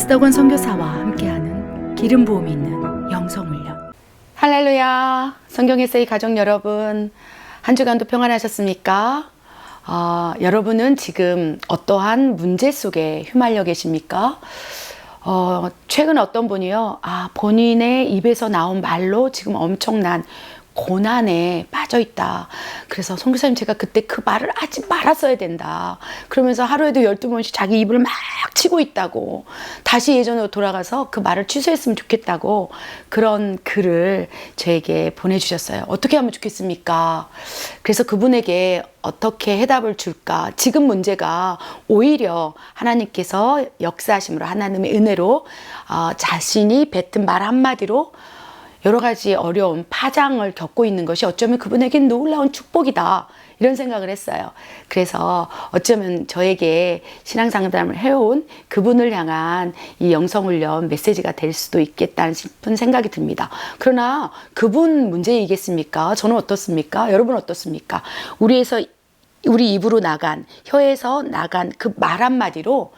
에스더건 선교사와 함께하는 기름 부음이 있는 영성훈련. 할렐루야. 성경 에세이 가족 여러분, 한 주간도 평안하셨습니까? 여러분은 지금 어떠한 문제 속에 휘말려 계십니까? 최근 어떤 분이요, 본인의 입에서 나온 말로 지금 엄청난 고난에 빠져 있다. 그래서 선교사님, 제가 그때 그 말을 하지 말았어야 된다. 그러면서 하루에도 12번씩 자기 입을 막 치고 있다고, 다시 예전으로 돌아가서 그 말을 취소했으면 좋겠다고 그런 글을 저에게 보내주셨어요. 어떻게 하면 좋겠습니까? 그래서 그분에게 어떻게 해답을 줄까? 지금 문제가 오히려 하나님께서 역사하심으로, 하나님의 은혜로 자신이 뱉은 말 한마디로 여러 가지 어려움, 파장을 겪고 있는 것이 어쩌면 그분에겐 놀라운 축복이다, 이런 생각을 했어요. 그래서 어쩌면 저에게 신앙상담을 해온 그분을 향한 이 영성훈련 메시지가 될 수도 있겠다는 싶은 생각이 듭니다. 그러나 그분 문제이겠습니까? 저는 어떻습니까? 여러분 어떻습니까? 우리 입으로 나간, 혀에서 나간 그 말 한마디로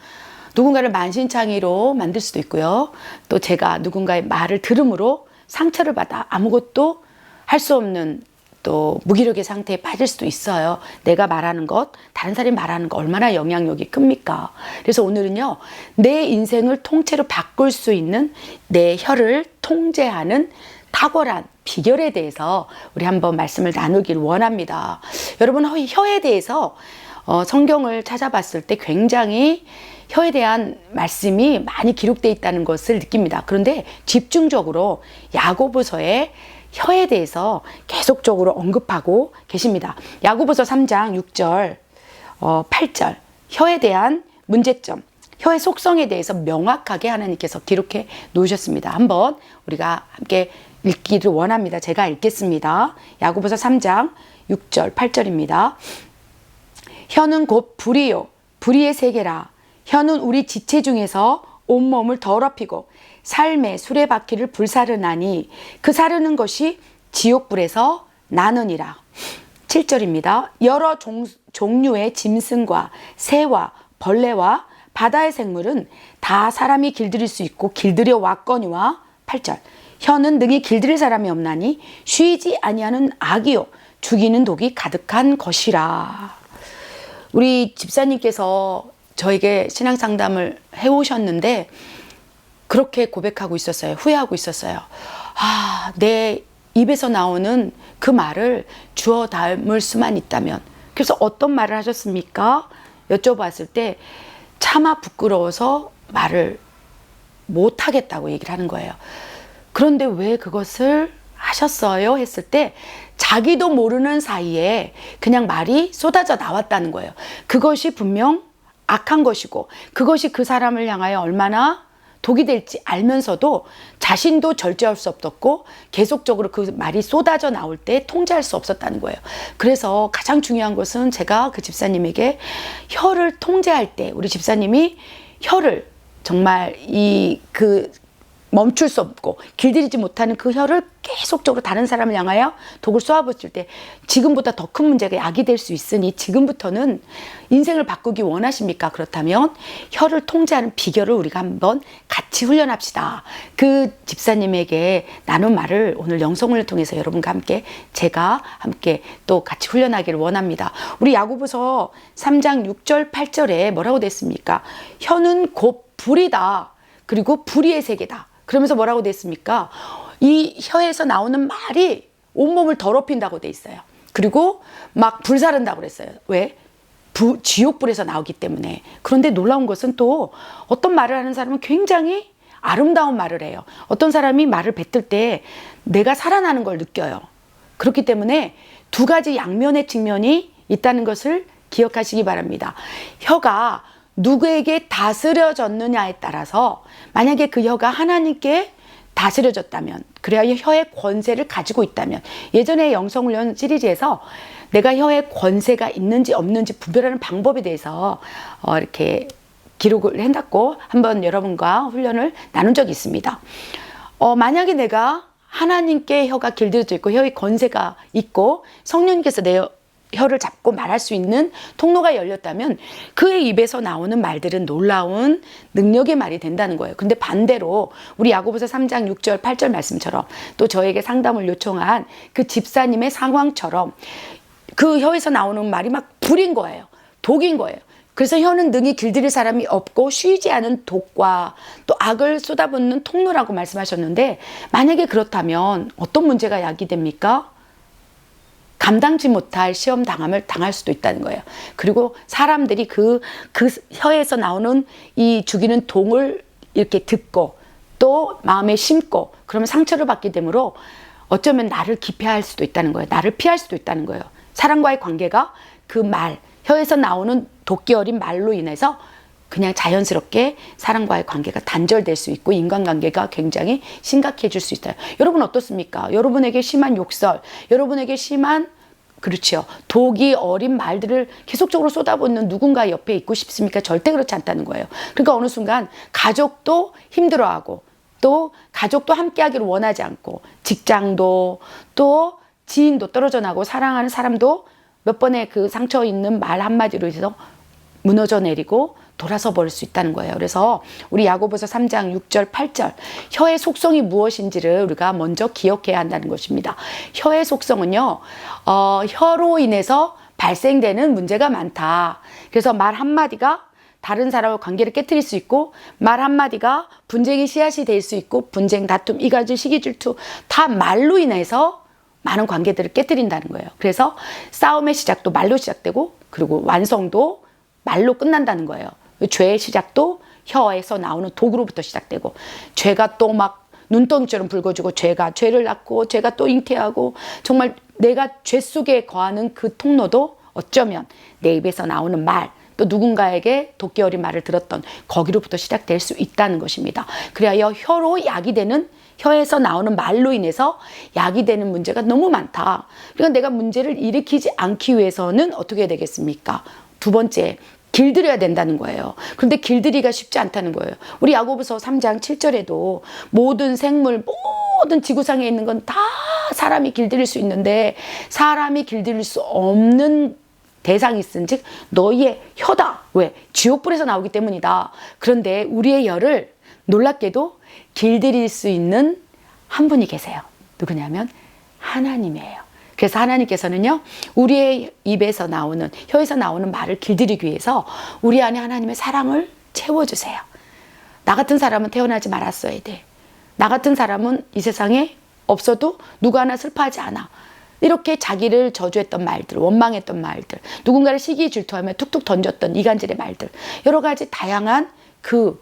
누군가를 만신창이로 만들 수도 있고요. 또 제가 누군가의 말을 들음으로 상처를 받아 아무것도 할 수 없는 또 무기력의 상태에 빠질 수도 있어요. 내가 말하는 것, 다른 사람이 말하는 것 얼마나 영향력이 큽니까? 그래서 오늘은요, 내 인생을 통째로 바꿀 수 있는 내 혀를 통제하는 탁월한 비결에 대해서 우리 한번 말씀을 나누길 원합니다. 여러분, 혀에 대해서 성경을 찾아봤을 때 굉장히 혀에 대한 말씀이 많이 기록되어 있다는 것을 느낍니다. 그런데 집중적으로 야고보서에 혀에 대해서 계속적으로 언급하고 계십니다. 야고보서 3장 6절, 8절, 혀에 대한 문제점, 혀의 속성에 대해서 명확하게 하나님께서 기록해 놓으셨습니다. 한번 우리가 함께 읽기를 원합니다. 제가 읽겠습니다. 야고보서 3장 6절, 8절입니다. 혀는 곧 불이요, 불의의 세계라. 혀는 우리 지체 중에서 온몸을 더럽히고 삶의 수레바퀴를 불사르나니 그 사르는 것이 지옥불에서 나느니라. 7절입니다. 여러 종류의 짐승과 새와 벌레와 바다의 생물은 다 사람이 길들일 수 있고 길들여 왔거니와. 8절. 혀는 능히 길들일 사람이 없나니 쉬지 아니하는 악이요 죽이는 독이 가득한 것이라. 우리 집사님께서 저에게 신앙 상담을 해오셨는데 그렇게 고백하고 있었어요. 후회하고 있었어요. 내 입에서 나오는 그 말을 주워 담을 수만 있다면. 그래서 어떤 말을 하셨습니까? 여쭤봤을 때 차마 부끄러워서 말을 못하겠다고 얘기를 하는 거예요. 그런데 왜 그것을 하셨어요? 했을 때 자기도 모르는 사이에 그냥 말이 쏟아져 나왔다는 거예요. 그것이 분명 악한 것이고 그것이 그 사람을 향하여 얼마나 독이 될지 알면서도 자신도 절제할 수 없었고 계속적으로 그 말이 쏟아져 나올 때 통제할 수 없었다는 거예요. 그래서 가장 중요한 것은 제가 그 집사님에게 혀를 통제할 때 우리 집사님이 혀를 정말 멈출 수 없고 길들이지 못하는 그 혀를 계속적으로 다른 사람을 향하여 독을 쏘아붙일 때 지금보다 더 큰 문제가 약이 될 수 있으니 지금부터는 인생을 바꾸기 원하십니까? 그렇다면 혀를 통제하는 비결을 우리가 한번 같이 훈련합시다. 그 집사님에게 나눈 말을 오늘 영성을 통해서 여러분과 함께 제가 함께 또 같이 훈련하기를 원합니다. 우리 야고보서 3장 6절 8절에 뭐라고 됐습니까? 혀는 곧 불이다. 그리고 불의의 세계다. 그러면서 뭐라고 됐습니까? 이 혀에서 나오는 말이 온몸을 더럽힌다고 돼 있어요. 그리고 막 불사른다고 그랬어요. 왜? 지옥불에서 나오기 때문에. 그런데 놀라운 것은 또 어떤 말을 하는 사람은 굉장히 아름다운 말을 해요. 어떤 사람이 말을 뱉을 때 내가 살아나는 걸 느껴요. 그렇기 때문에 두 가지 양면의 측면이 있다는 것을 기억하시기 바랍니다. 혀가 누구에게 다스려졌느냐에 따라서 만약에 그 혀가 하나님께 다스려졌다면, 그래야 혀의 권세를 가지고 있다면, 예전에 영성훈련 시리즈에서 내가 혀의 권세가 있는지 없는지 분별하는 방법에 대해서 이렇게 기록을 해놨고 한번 여러분과 훈련을 나눈 적이 있습니다. 만약에 내가 하나님께 혀가 길들여져 있고 혀의 권세가 있고 성령님께서 내 혀를 잡고 말할 수 있는 통로가 열렸다면 그의 입에서 나오는 말들은 놀라운 능력의 말이 된다는 거예요. 근데 반대로 우리 야고보서 3장 6절 8절 말씀처럼 또 저에게 상담을 요청한 그 집사님의 상황처럼 그 혀에서 나오는 말이 막 불인 거예요. 독인 거예요. 그래서 혀는 능히 길들일 사람이 없고 쉬지 않은 독과 또 악을 쏟아붓는 통로라고 말씀하셨는데, 만약에 그렇다면 어떤 문제가 야기됩니까? 감당치 못할 시험 당함을 당할 수도 있다는 거예요. 그리고 사람들이 그 혀에서 나오는 이 죽이는 독을 이렇게 듣고 또 마음에 심고 그러면 상처를 받게 되므로 어쩌면 나를 기피할 수도 있다는 거예요. 나를 피할 수도 있다는 거예요. 사람과의 관계가 그 말, 혀에서 나오는 독기 어린 말로 인해서 그냥 자연스럽게 사람과의 관계가 단절될 수 있고 인간관계가 굉장히 심각해질 수 있어요. 여러분 어떻습니까? 여러분에게 심한 욕설, 여러분에게 심한 그렇죠. 독이 어린 말들을 계속적으로 쏟아붓는 누군가 옆에 있고 싶습니까? 절대 그렇지 않다는 거예요. 그러니까 어느 순간 가족도 힘들어하고 또 가족도 함께하기를 원하지 않고 직장도 또 지인도 떨어져 나고 사랑하는 사람도 몇 번의 그 상처 있는 말 한마디로 해서 무너져 내리고 돌아서 버릴 수 있다는 거예요. 그래서 우리 야고보서 3장 6절 8절 혀의 속성이 무엇인지를 우리가 먼저 기억해야 한다는 것입니다. 혀의 속성은요, 혀로 인해서 발생되는 문제가 많다. 그래서 말 한마디가 다른 사람과 관계를 깨트릴 수 있고 말 한마디가 분쟁의 씨앗이 될 수 있고 분쟁, 다툼, 이가지, 시기, 질투 다 말로 인해서 많은 관계들을 깨트린다는 거예요. 그래서 싸움의 시작도 말로 시작되고 그리고 완성도 말로 끝난다는 거예요. 죄의 시작도 혀에서 나오는 독으로부터 시작되고 죄가 또 막 눈덩이처럼 붉어지고 죄가 죄를 낳고 죄가 또 잉태하고 정말 내가 죄 속에 거하는 그 통로도 어쩌면 내 입에서 나오는 말 또 누군가에게 독기 어린 말을 들었던 거기로부터 시작될 수 있다는 것입니다. 그래야 혀로 약이 되는 혀에서 나오는 말로 인해서 약이 되는 문제가 너무 많다. 그러니까 내가 문제를 일으키지 않기 위해서는 어떻게 해야 되겠습니까? 두 번째, 길들여야 된다는 거예요. 그런데 길들이기가 쉽지 않다는 거예요. 우리 야고보서 3장 7절에도 모든 생물, 모든 지구상에 있는 건 다 사람이 길들일 수 있는데 사람이 길들일 수 없는 대상이 있은즉 너희의 혀다. 왜? 지옥불에서 나오기 때문이다. 그런데 우리의 혀를 놀랍게도 길들일 수 있는 한 분이 계세요. 누구냐면 하나님이에요. 그래서 하나님께서는요, 우리의 입에서 나오는, 혀에서 나오는 말을 길들이기 위해서 우리 안에 하나님의 사랑을 채워주세요. 나 같은 사람은 태어나지 말았어야 돼. 나 같은 사람은 이 세상에 없어도 누구 하나 슬퍼하지 않아. 이렇게 자기를 저주했던 말들, 원망했던 말들, 누군가를 시기 질투하며 툭툭 던졌던 이간질의 말들, 여러 가지 다양한 그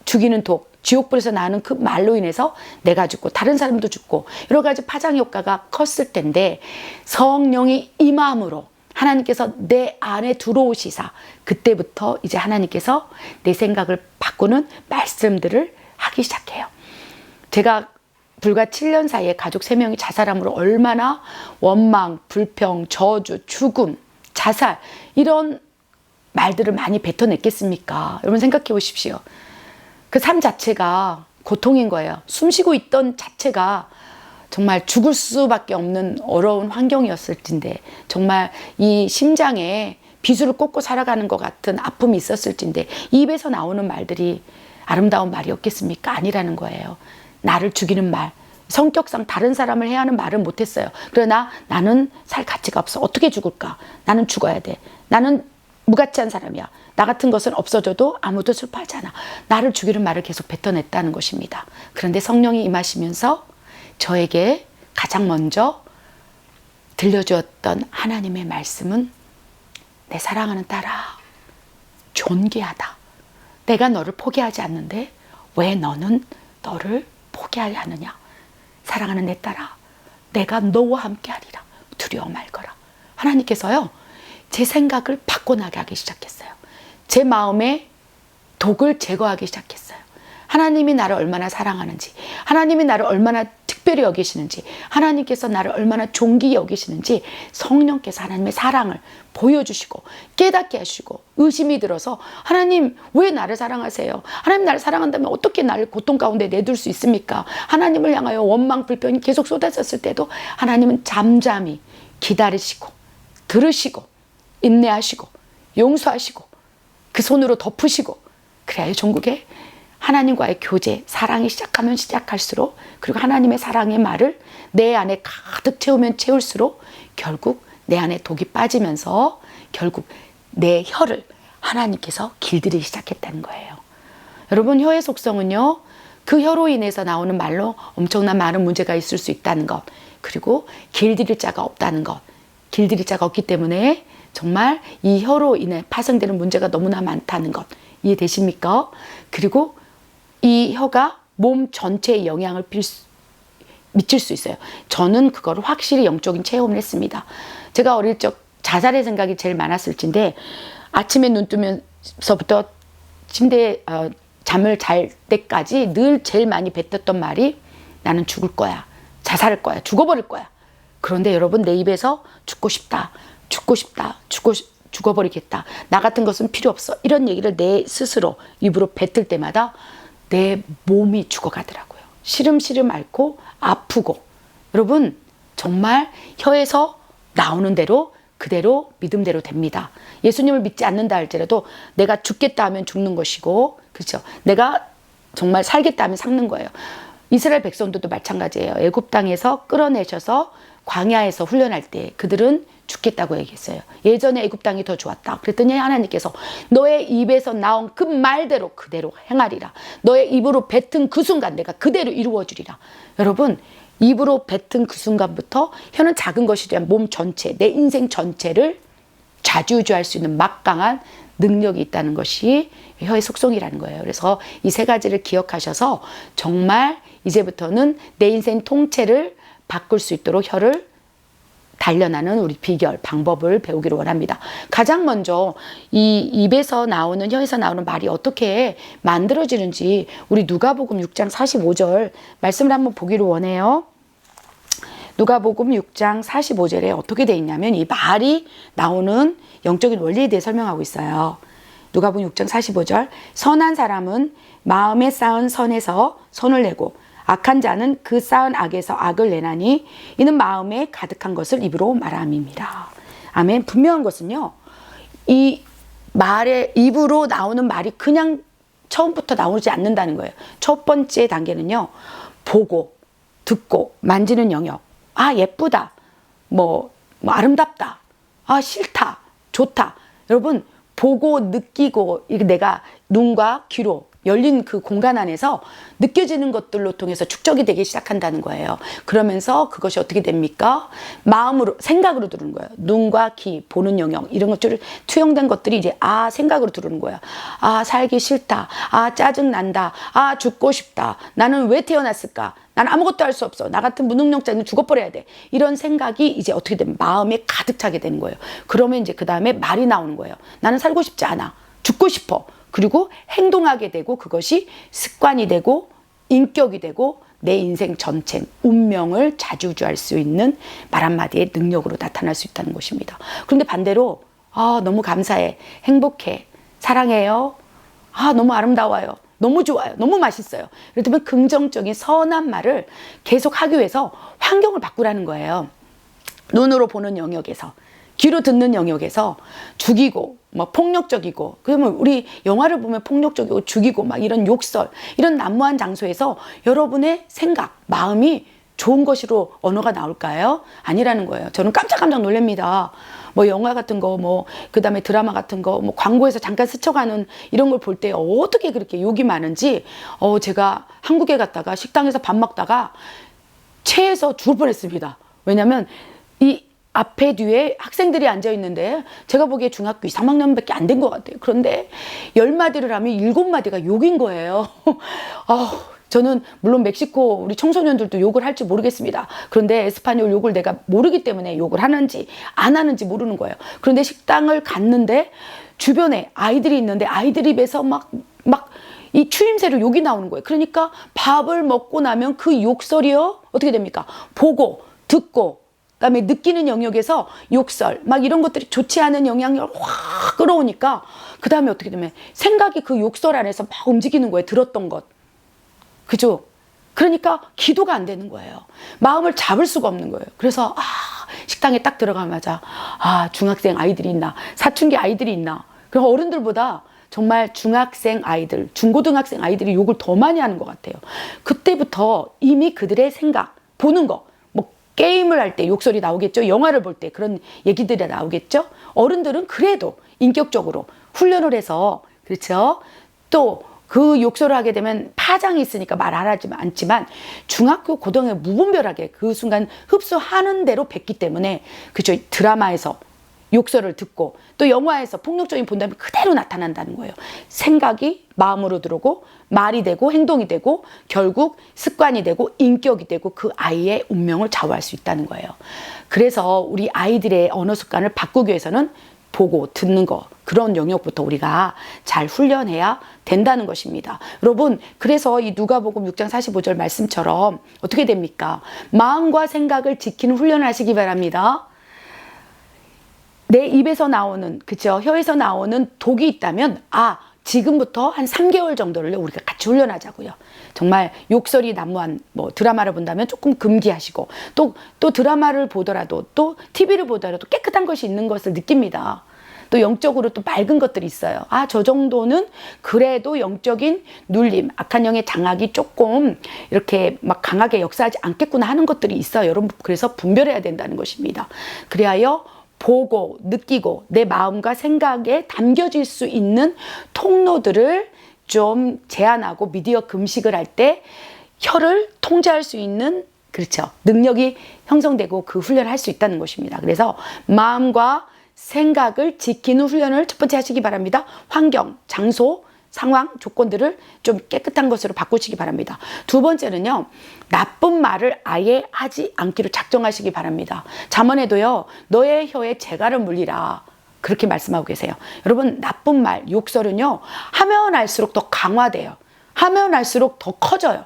죽이는 독, 지옥불에서 나는 그 말로 인해서 내가 죽고 다른 사람도 죽고 여러 가지 파장 효과가 컸을 텐데 성령이 임함으로 하나님께서 내 안에 들어오시사 그때부터 이제 하나님께서 내 생각을 바꾸는 말씀들을 하기 시작해요. 제가 불과 7년 사이에 가족 3명이 자살함으로 얼마나 원망, 불평, 저주, 죽음, 자살 이런 말들을 많이 뱉어냈겠습니까? 여러분 생각해 보십시오. 그 삶 자체가 고통인 거예요. 숨쉬고 있던 자체가 정말 죽을 수밖에 없는 어려운 환경이었을 텐데 정말 이 심장에 비수를 꽂고 살아가는 것 같은 아픔이 있었을 텐데 입에서 나오는 말들이 아름다운 말이었겠습니까? 아니라는 거예요. 나를 죽이는 말, 성격상 다른 사람을 해야 하는 말은 못했어요. 그러나 나는 살 가치가 없어. 어떻게 죽을까? 나는 죽어야 돼. 나는 무가치한 사람이야. 나 같은 것은 없어져도 아무도 슬퍼하지 않아. 나를 죽이는 말을 계속 뱉어냈다는 것입니다. 그런데 성령이 임하시면서 저에게 가장 먼저 들려주었던 하나님의 말씀은 내 사랑하는 딸아, 존귀하다. 내가 너를 포기하지 않는데 왜 너는 너를 포기하려 하느냐. 사랑하는 내 딸아, 내가 너와 함께 하리라. 두려워 말거라. 하나님께서요, 제 생각을 바꿔나게 하기 시작했어요. 제 마음에 독을 제거하기 시작했어요. 하나님이 나를 얼마나 사랑하는지, 하나님이 나를 얼마나 특별히 여기시는지, 하나님께서 나를 얼마나 존귀히 여기시는지 성령께서 하나님의 사랑을 보여주시고 깨닫게 하시고 의심이 들어서 하나님 왜 나를 사랑하세요? 하나님 나를 사랑한다면 어떻게 나를 고통 가운데 내둘 수 있습니까? 하나님을 향하여 원망, 불평이 계속 쏟아졌을 때도 하나님은 잠잠히 기다리시고 들으시고 인내하시고 용서하시고 그 손으로 덮으시고, 그래야 전국에 하나님과의 교제, 사랑이 시작하면 시작할수록, 그리고 하나님의 사랑의 말을 내 안에 가득 채우면 채울수록 결국 내 안에 독이 빠지면서 결국 내 혀를 하나님께서 길들이기 시작했다는 거예요. 여러분, 혀의 속성은요, 그 혀로 인해서 나오는 말로 엄청난 많은 문제가 있을 수 있다는 것, 그리고 길들일 자가 없다는 것, 길들일 자가 없기 때문에 정말 이 혀로 인해 파생되는 문제가 너무나 많다는 것, 이해되십니까? 그리고 이 혀가 몸 전체에 영향을 미칠 수 있어요. 저는 그거를 확실히 영적인 체험을 했습니다. 제가 어릴 적 자살의 생각이 제일 많았을 텐데, 아침에 눈 뜨면서부터 침대에 잠을 잘 때까지 늘 제일 많이 뱉었던 말이, 나는 죽을 거야, 자살할 거야, 죽어버릴 거야. 그런데 여러분, 내 입에서 죽고 싶다, 죽고 싶다, 죽어버리겠다, 나 같은 것은 필요 없어, 이런 얘기를 내 스스로 입으로 뱉을 때마다 내 몸이 죽어가더라고요. 시름시름 앓고 아프고. 여러분, 정말 혀에서 나오는 대로 그대로 믿음대로 됩니다. 예수님을 믿지 않는다 할지라도 내가 죽겠다 하면 죽는 것이고, 그렇죠? 내가 정말 살겠다 하면 삭는 거예요. 이스라엘 백성들도 마찬가지예요. 애굽 땅에서 끌어내셔서 광야에서 훈련할 때 그들은 죽겠다고 얘기했어요. 예전에 애굽 땅이 더 좋았다. 그랬더니 하나님께서 너의 입에서 나온 그 말대로 그대로 행하리라. 너의 입으로 뱉은 그 순간 내가 그대로 이루어 주리라. 여러분, 입으로 뱉은 그 순간부터 혀는 작은 것이지만 몸 전체, 내 인생 전체를 좌지우지할 수 있는 막강한 능력이 있다는 것이 혀의 속성이라는 거예요. 그래서 이 세 가지를 기억하셔서 정말 이제부터는 내 인생 통째를 바꿀 수 있도록 혀를 단련하는 우리 비결, 방법을 배우기를 원합니다. 가장 먼저 이 입에서 나오는, 혀에서 나오는 말이 어떻게 만들어지는지 우리 누가복음 6장 45절 말씀을 한번 보기를 원해요. 누가복음 6장 45절에 어떻게 되어 있냐면, 이 말이 나오는 영적인 원리에 대해 설명하고 있어요. 누가복음 6장 45절, 선한 사람은 마음에 쌓은 선에서 선을 내고 악한 자는 그 쌓은 악에서 악을 내나니 이는 마음에 가득한 것을 입으로 말함입니다. 아멘. 분명한 것은요, 이 말의 입으로 나오는 말이 그냥 처음부터 나오지 않는다는 거예요. 첫 번째 단계는요, 보고 듣고 만지는 영역. 아, 예쁘다, 뭐 아름답다, 아, 싫다, 좋다. 여러분, 보고 느끼고, 이게 내가 눈과 귀로 열린 그 공간 안에서 느껴지는 것들로 통해서 축적이 되기 시작한다는 거예요. 그러면서 그것이 어떻게 됩니까? 마음으로, 생각으로 들어오는 거예요. 눈과 귀, 보는 영역, 이런 것들을 투영된 것들이 이제 생각으로 들어오는 거예요. 아, 살기 싫다, 아, 짜증난다, 아, 죽고 싶다, 나는 왜 태어났을까, 나는 아무것도 할 수 없어, 나 같은 무능력자는 죽어버려야 돼, 이런 생각이 이제 어떻게 되면 마음에 가득 차게 되는 거예요. 그러면 이제 그 다음에 말이 나오는 거예요. 나는 살고 싶지 않아, 죽고 싶어. 그리고 행동하게 되고, 그것이 습관이 되고 인격이 되고 내 인생 전체 운명을 좌지우지할 수 있는 말 한마디의 능력으로 나타날 수 있다는 것입니다. 그런데 반대로, 너무 감사해, 행복해, 사랑해요, 너무 아름다워요, 너무 좋아요, 너무 맛있어요, 이렇다면 긍정적인 선한 말을 계속 하기 위해서 환경을 바꾸라는 거예요. 눈으로 보는 영역에서, 귀로 듣는 영역에서 죽이고 막 폭력적이고, 그러면 우리 영화를 보면 폭력적이고 죽이고 막 이런 욕설, 이런 난무한 장소에서 여러분의 생각, 마음이 좋은 것으로 언어가 나올까요? 아니라는 거예요. 저는 깜짝깜짝 놀랍니다. 뭐 영화 같은 거, 뭐 그다음에 드라마 같은 거, 뭐 광고에서 잠깐 스쳐가는 이런 걸 볼 때 어떻게 그렇게 욕이 많은지, 제가 한국에 갔다가 식당에서 밥 먹다가 체해서 죽을 뻔했습니다. 왜냐면 이 앞에 뒤에 학생들이 앉아 있는데 제가 보기에 중학교 2, 3학년밖에 안 된 것 같아요. 그런데 10마디를 하면 7마디가 욕인 거예요. 저는 물론 멕시코 우리 청소년들도 욕을 할지 모르겠습니다. 그런데 에스파뇰 욕을 내가 모르기 때문에 욕을 하는지 안 하는지 모르는 거예요. 그런데 식당을 갔는데 주변에 아이들이 있는데 아이들 입에서 막 이 추임새로 욕이 나오는 거예요. 그러니까 밥을 먹고 나면 그 욕설이요, 어떻게 됩니까? 보고 듣고 그다음에 느끼는 영역에서 욕설 막 이런 것들이 좋지 않은 영향력을 확 끌어오니까 그 다음에 어떻게 되면 생각이 그 욕설 안에서 막 움직이는 거예요. 들었던 것, 그죠? 그러니까 기도가 안 되는 거예요. 마음을 잡을 수가 없는 거예요. 그래서 식당에 딱 들어가자마자 아, 중학생 아이들이 있나, 사춘기 아이들이 있나. 그럼 어른들보다 정말 중학생 아이들, 중고등학생 아이들이 욕을 더 많이 하는 것 같아요. 그때부터 이미 그들의 생각, 보는 거, 뭐 게임을 할 때 욕설이 나오겠죠. 영화를 볼 때 그런 얘기들이 나오겠죠. 어른들은 그래도 인격적으로 훈련을 해서, 그렇죠. 또 그 욕설을 하게 되면 파장이 있으니까 말 안 하지 않지만 중학교, 고등학교 무분별하게 그 순간 흡수하는 대로 뱉기 때문에, 그죠. 드라마에서 욕설을 듣고 또 영화에서 폭력적인 본담이 그대로 나타난다는 거예요. 생각이 마음으로 들어오고 말이 되고 행동이 되고 결국 습관이 되고 인격이 되고 그 아이의 운명을 좌우할 수 있다는 거예요. 그래서 우리 아이들의 언어 습관을 바꾸기 위해서는 보고 듣는 거, 그런 영역부터 우리가 잘 훈련해야 된다는 것입니다. 여러분, 그래서 이 누가복음 6장 45절 말씀처럼 어떻게 됩니까? 마음과 생각을 지키는 훈련을 하시기 바랍니다. 내 입에서 나오는, 그죠? 혀에서 나오는 독이 있다면, 아, 지금부터 한 3개월 정도를 우리가 같이 훈련하자고요. 정말 욕설이 난무한 뭐 드라마를 본다면 조금 금기하시고, 또 드라마를 보더라도, 또 TV를 보더라도 깨끗한 것이 있는 것을 느낍니다. 또 영적으로 또 맑은 것들이 있어요. 아, 저 정도는 그래도 영적인 눌림, 악한 영의 장악이 조금 이렇게 막 강하게 역사하지 않겠구나 하는 것들이 있어요. 여러분, 그래서 분별해야 된다는 것입니다. 그리하여 보고 느끼고 내 마음과 생각에 담겨질 수 있는 통로들을 좀 제한하고 미디어 금식을 할 때 혀를 통제할 수 있는, 그렇죠, 능력이 형성되고 그 훈련을 할 수 있다는 것입니다. 그래서 마음과 생각을 지키는 훈련을 첫 번째 하시기 바랍니다. 환경, 장소, 상황, 조건들을 좀 깨끗한 것으로 바꾸시기 바랍니다. 두 번째는요, 나쁜 말을 아예 하지 않기로 작정하시기 바랍니다. 잠언에도요, 너의 혀에 재갈을 물리라, 그렇게 말씀하고 계세요. 여러분, 나쁜 말, 욕설은요, 하면 할수록 더 강화돼요. 하면 할수록 더 커져요.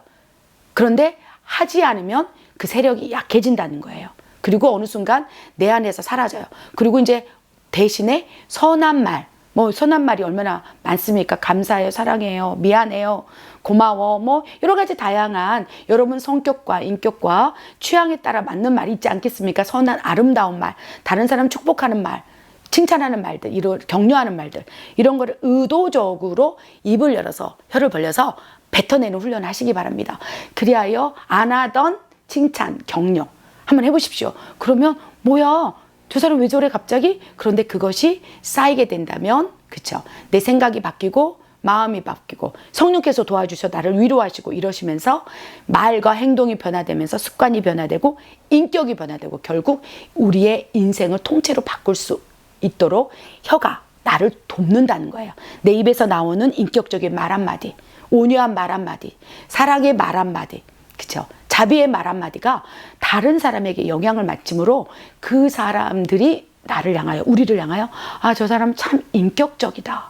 그런데 하지 않으면 그 세력이 약해진다는 거예요. 그리고 어느 순간 내 안에서 사라져요. 그리고 이제 대신에 선한 말, 뭐 선한 말이 얼마나 많습니까? 감사해요, 사랑해요, 미안해요, 고마워, 뭐 여러 가지 다양한 여러분 성격과 인격과 취향에 따라 맞는 말이 있지 않겠습니까? 선한 아름다운 말, 다른 사람 축복하는 말, 칭찬하는 말들, 이런 격려하는 말들, 이런 거를 의도적으로 입을 열어서 혀를 벌려서 뱉어내는 훈련을 하시기 바랍니다. 그리하여 안 하던 칭찬, 격려 한번 해보십시오. 그러면 뭐야, 저 사람 왜 저래 갑자기? 그런데 그것이 쌓이게 된다면, 그쵸, 내 생각이 바뀌고 마음이 바뀌고 성령께서 도와주셔 나를 위로하시고 이러시면서 말과 행동이 변화되면서 습관이 변화되고 인격이 변화되고 결국 우리의 인생을 통째로 바꿀 수 있도록 혀가 나를 돕는다는 거예요. 내 입에서 나오는 인격적인 말 한마디, 온유한 말 한마디, 사랑의 말 한마디, 그쵸, 자비의 말 한마디가 다른 사람에게 영향을 미치므로 그 사람들이 나를 향하여, 우리를 향하여, 아, 저 사람 참 인격적이다,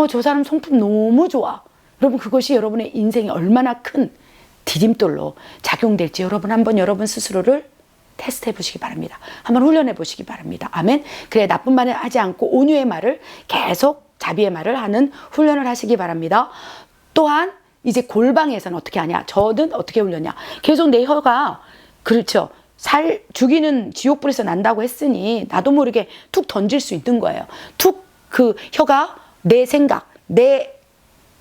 저 사람 성품 너무 좋아. 여러분, 그것이 여러분의 인생에 얼마나 큰 디딤돌로 작용될지 여러분 한번 여러분 스스로를 테스트해 보시기 바랍니다. 한번 훈련해 보시기 바랍니다. 아멘. 그래, 나쁜 말을 하지 않고 온유의 말을 계속, 자비의 말을 하는 훈련을 하시기 바랍니다. 또한 이제 골방에서는 어떻게 하냐? 저는 어떻게 훈련냐? 계속 내 혀가, 그렇죠, 살 죽이는 지옥불에서 난다고 했으니 나도 모르게 툭 던질 수 있는 거예요. 툭, 그 혀가 내 생각, 내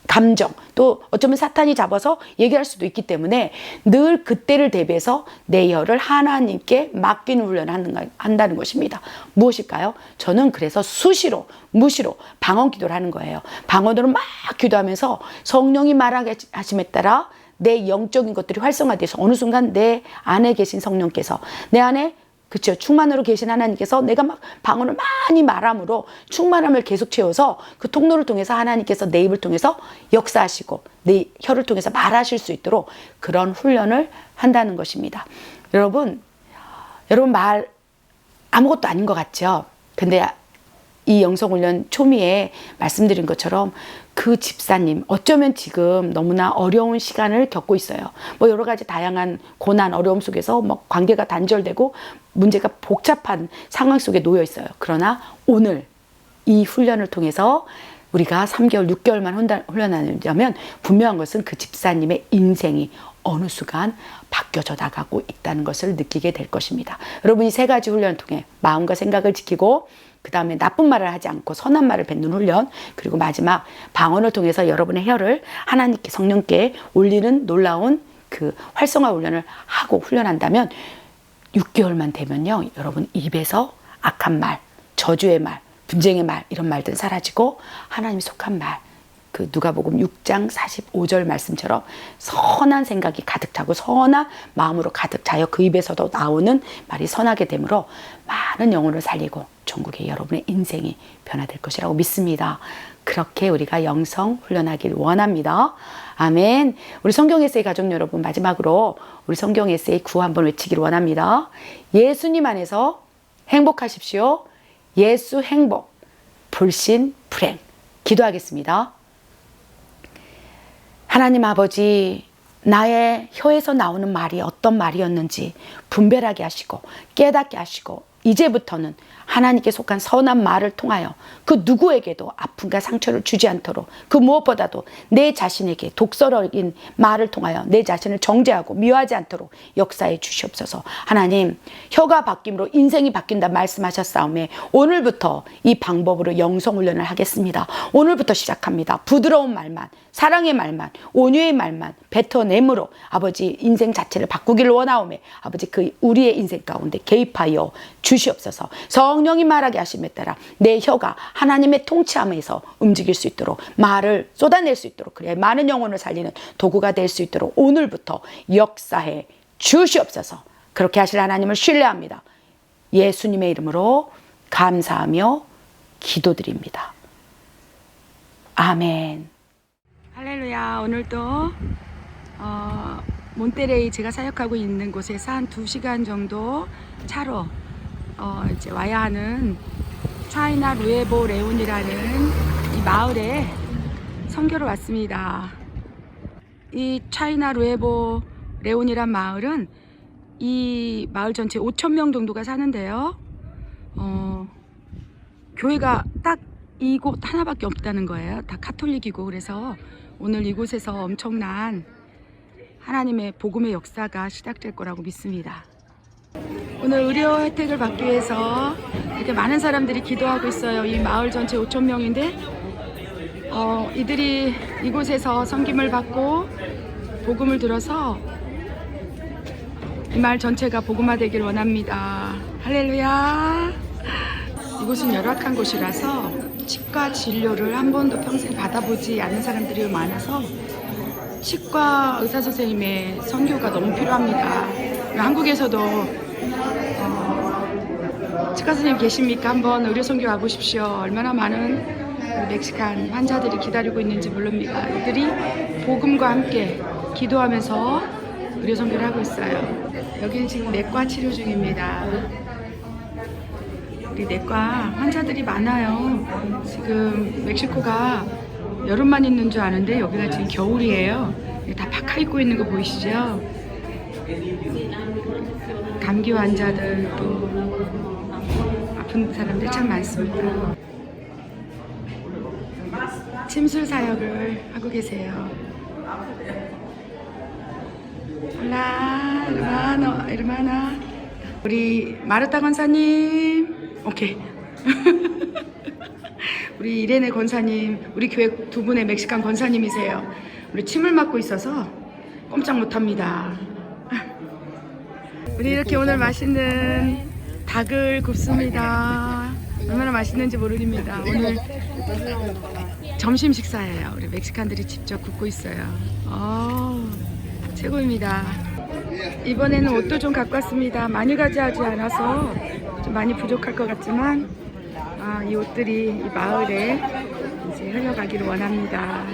감정, 또 어쩌면 사탄이 잡아서 얘기할 수도 있기 때문에 늘 그때를 대비해서 내 혀를 하나님께 맡기는 훈련을 한다는 것입니다. 무엇일까요? 저는 그래서 수시로, 무시로 방언 기도를 하는 거예요. 방언으로 막 기도하면서 성령이 말하심에 따라 내 영적인 것들이 활성화돼서 어느 순간 내 안에 계신 성령께서, 내 안에, 그렇죠, 충만으로 계신 하나님께서 내가 막 방언을 많이 말함으로 충만함을 계속 채워서 그 통로를 통해서 하나님께서 내 입을 통해서 역사하시고 내 혀를 통해서 말하실 수 있도록 그런 훈련을 한다는 것입니다. 여러분 말 아무것도 아닌 것 같죠? 근데 이 영성훈련 초미에 말씀드린 것처럼 그 집사님 어쩌면 지금 너무나 어려운 시간을 겪고 있어요. 뭐 여러 가지 다양한 고난, 어려움 속에서 뭐 관계가 단절되고 문제가 복잡한 상황 속에 놓여 있어요. 그러나 오늘 이 훈련을 통해서 우리가 3개월, 6개월만 훈련하려면 분명한 것은 그 집사님의 인생이 어느 순간 바뀌어져 나가고 있다는 것을 느끼게 될 것입니다. 여러분이 세 가지 훈련을 통해 마음과 생각을 지키고 그 다음에 나쁜 말을 하지 않고 선한 말을 뱉는 훈련, 그리고 마지막 방언을 통해서 여러분의 혀를 하나님께, 성령께 올리는 놀라운 그 활성화 훈련을 하고 훈련한다면 6개월만 되면요, 여러분 입에서 악한 말, 저주의 말, 분쟁의 말, 이런 말들은 사라지고 하나님이 속한 말, 그 누가복음 6장 45절 말씀처럼 선한 생각이 가득 차고 선한 마음으로 가득 차여 그 입에서도 나오는 말이 선하게 되므로 많은 영혼을 살리고 전국의 여러분의 인생이 변화될 것이라고 믿습니다. 그렇게 우리가 영성 훈련하길 원합니다. 아멘. 우리 성경 에세이 가족 여러분, 마지막으로 우리 성경 에세이 구호 한번 외치기를 원합니다. 예수님 안에서 행복하십시오. 예수 행복, 불신 불행. 기도하겠습니다. 하나님 아버지, 나의 혀에서 나오는 말이 어떤 말이었는지 분별하게 하시고 깨닫게 하시고 이제부터는 하나님께 속한 선한 말을 통하여 그 누구에게도 아픔과 상처를 주지 않도록, 그 무엇보다도 내 자신에게 독설적인 말을 통하여 내 자신을 정죄하고 미워하지 않도록 역사해 주시옵소서. 하나님, 혀가 바뀜으로 인생이 바뀐다 말씀하셨사오매 오늘부터 이 방법으로 영성훈련을 하겠습니다. 오늘부터 시작합니다. 부드러운 말만, 사랑의 말만, 온유의 말만 뱉어내므로 아버지 인생 자체를 바꾸기를 원하오매 아버지 그 우리의 인생 가운데 개입하여 주시옵소서. 성령이 말하게 하심에 따라 내 혀가 하나님의 통치함에서 움직일 수 있도록, 말을 쏟아낼 수 있도록, 그래 많은 영혼을 살리는 도구가 될 수 있도록 오늘부터 역사해 주시옵소서. 그렇게 하실 하나님을 신뢰합니다. 예수님의 이름으로 감사하며 기도드립니다. 아멘. 할렐루야. 오늘도 몬테레이 제가 사역하고 있는 곳에서 한 2시간 정도 차로 이제 와야 하는 차이나 루에보 레온이라는 이 마을에 선교를 왔습니다. 이 차이나 루에보 레온이란 마을은 이 마을 전체 5,000명 정도가 사는데요. 교회가 딱 이곳 하나밖에 없다는 거예요. 다 카톨릭이고. 그래서 오늘 이곳에서 엄청난 하나님의 복음의 역사가 시작될 거라고 믿습니다. 오늘 의료 혜택을 받기 위해서 이렇게 많은 사람들이 기도하고 있어요. 이 마을 전체 5,000명인데 이들이 이곳에서 섬김을 받고 복음을 들어서 이 마을 전체가 복음화되길 원합니다. 할렐루야. 이곳은 열악한 곳이라서 치과 진료를 한 번도 평생 받아보지 않은 사람들이 많아서 치과 의사 선생님의 선교가 너무 필요합니다. 한국에서도 치과 선생님 계십니까? 한번 의료 선교 와보십시오. 얼마나 많은 멕시칸 환자들이 기다리고 있는지 모릅니다. 이들이 복음과 함께 기도하면서 의료 선교를 하고 있어요. 여기는 지금 내과 치료 중입니다. 우리 내과 환자들이 많아요. 지금 멕시코가 여름만 있는 줄 아는데 여기가 지금 겨울이에요. 다 파카 입고 있는 거 보이시죠? 감기 환자들 또 아픈 사람들 참 많습니다. 침술 사역을 하고 계세요. 라 이르마나 우리 마르타 권사님, 오케이. 우리 이레네 권사님, 우리 교회 2분의 멕시칸 권사님이세요. 우리 침을 맞고 있어서 꼼짝 못합니다. 우리 이렇게 오늘 맛있는 닭을 굽습니다. 얼마나 맛있는지 모릅니다. 오늘 점심 식사예요. 우리 멕시칸들이 직접 굽고 있어요. 최고입니다. 이번에는 옷도 좀 갖고 왔습니다. 많이 가져가지 않아서 좀 많이 부족할 것 같지만 이 옷들이 이 마을에 이제 흘러가기를 원합니다.